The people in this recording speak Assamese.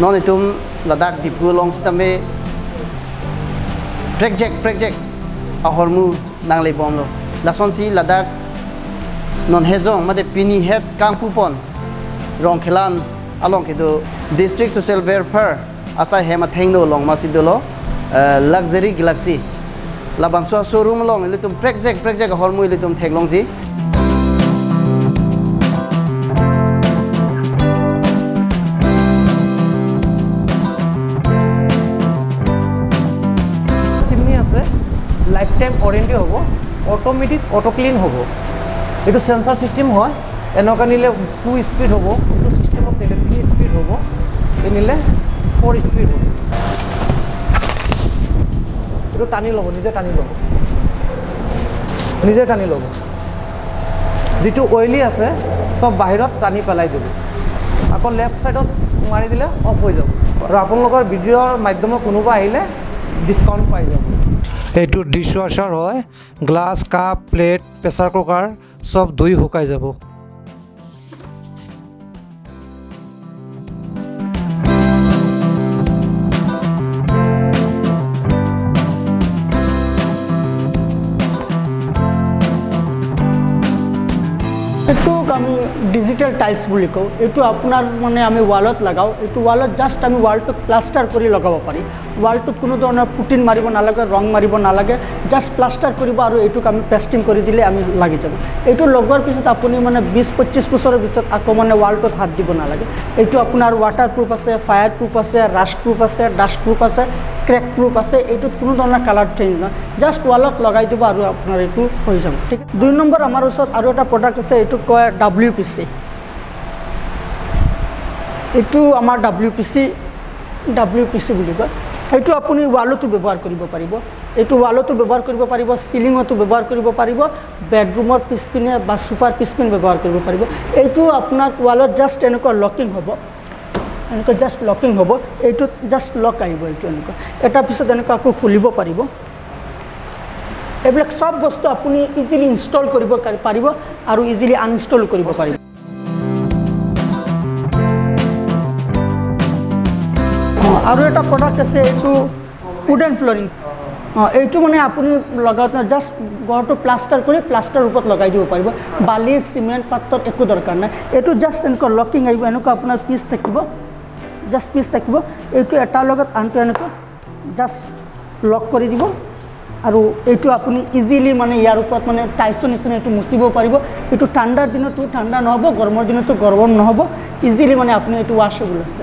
non itum ladak dipu long sitame project ahormu nang le bom lo lason si ladak non hezong made pini het kang pupon rong khilan along ke do district social welfare asa hema thengno long ma sidolo luxury galaxy labangso showroom long litum project ahormu litum theglong ji lifetime warranty হব অটোমেটিক অটো ক্লিন হব এটা সেন্সর সিস্টেম হয় এনেকা নিলে 2 স্পিড হব এটা সিস্টেমত নিলে 3 স্পিড হব এ নিলে 4 স্পিড হব এটা টানি লব নিজে টানি লব যেটো অয়েলি আছে সব বাহিৰত টানি পেলাই দিব আকৌ লেফট সাইডত মাৰি দিলে অফ হৈ যাব আৰু আপোনালোকৰ ভিডিঅ'ৰ মাধ্যমত কোনোবা আহিলে ডিসকাউন্ট পাই যাব এইটো ডিশৱাশ্বাৰ হয় glass cup plate pressure cooker সব ধুই শুকাই যাব এইটো আমি ডিজিটাল টাইলস বুলি কওঁ এইটো আপোনাৰ মানে আমি ৱালত লগাওঁ এইটো ৱালত জাষ্ট আমি ৱালটো প্লাষ্টাৰ কৰি লগাব পাৰি ৱালটোত কোনো ধৰণৰ পুটিন মাৰিব নালাগে ৰং মাৰিব নালাগে জাষ্ট প্লাষ্টাৰ কৰিব আৰু এইটোক আমি পেষ্টিং কৰি দিলে আমি লাগি যাব এইটো লগোৱাৰ পিছত আপুনি মানে 20-25 বছৰৰ ভিতৰত আকৌ মানে ৱালটোত হাত দিব নালাগে এইটো আপোনাৰ ৱাটাৰ প্ৰুফ আছে ফায়াৰ প্ৰুফ আছে ৰাষ্ট প্ৰুফ আছে ডাষ্ট প্ৰুফ আছে ক্ৰেক প্ৰুফ আছে এইটোত কোনো ধৰণৰ কালাৰ চেঞ্জ নহয় জাষ্ট ৱালত লগাই দিব আৰু আপোনাৰ এইটো হৈ যাব ঠিক আছে 2 নম্বৰ আমাৰ ওচৰত আৰু এটা প্ৰডাক্ট আছে এইটো কয় WPC এইটো আমাৰ WPC বুলি কয় এইটো আপুনি ৱালতো ব্যৱহাৰ কৰিব পাৰিব এইটো ৱালতো ব্যৱহাৰ কৰিব পাৰিব সিলিঙতো ব্যৱহাৰ কৰিব পাৰিব বেডৰুমৰ পিছপিনে বা সোফাৰ পিছপিনে ব্যৱহাৰ কৰিব পাৰিব এইটো আপোনাৰ ৱালত জাষ্ট এনেকুৱা লকিং হ'ব এনেকুৱা জাষ্ট লকিং হ'ব এইটো জাষ্ট লক আহিব এইটো এনেকুৱা এটা পিছত এনেকুৱা আকৌ খুলিব পাৰিব এইবিলাক সব বস্তু আপুনি ইজিলি ইনষ্টল কৰিব পাৰিব আৰু ইজিলি আনইনষ্টল কৰিব পাৰিব আৰু এটা প্ৰডাক্ট আছে এইটো উডেন ফ্লোৰিং এইটো মানে আপুনি লগাওঁতে জাষ্ট ঘৰটো প্লাষ্টাৰ কৰি প্লাষ্টাৰ ওপৰত লগাই দিব পাৰিব বালি চিমেণ্ট পাথৰ একো দৰকাৰ নাই এইটো জাষ্ট এনেকুৱা লকিং আহিব এনেকুৱা আপোনাৰ পিচ থাকিব জাষ্ট পিচ থাকিব এইটো এটাৰ লগত আনটো এনেকুৱা জাষ্ট লক কৰি দিব আৰু এইটো আপুনি ইজিলি মানে ইয়াৰ ওপৰত মানে টাইলছৰ নিচিনা এইটো মুচিব পাৰিব এইটো ঠাণ্ডাৰ দিনতো ঠাণ্ডা নহ'ব গৰমৰ দিনতো গৰম নহ'ব ইজিলি মানে আপুনি এইটো ৱাশ্বেবল আছে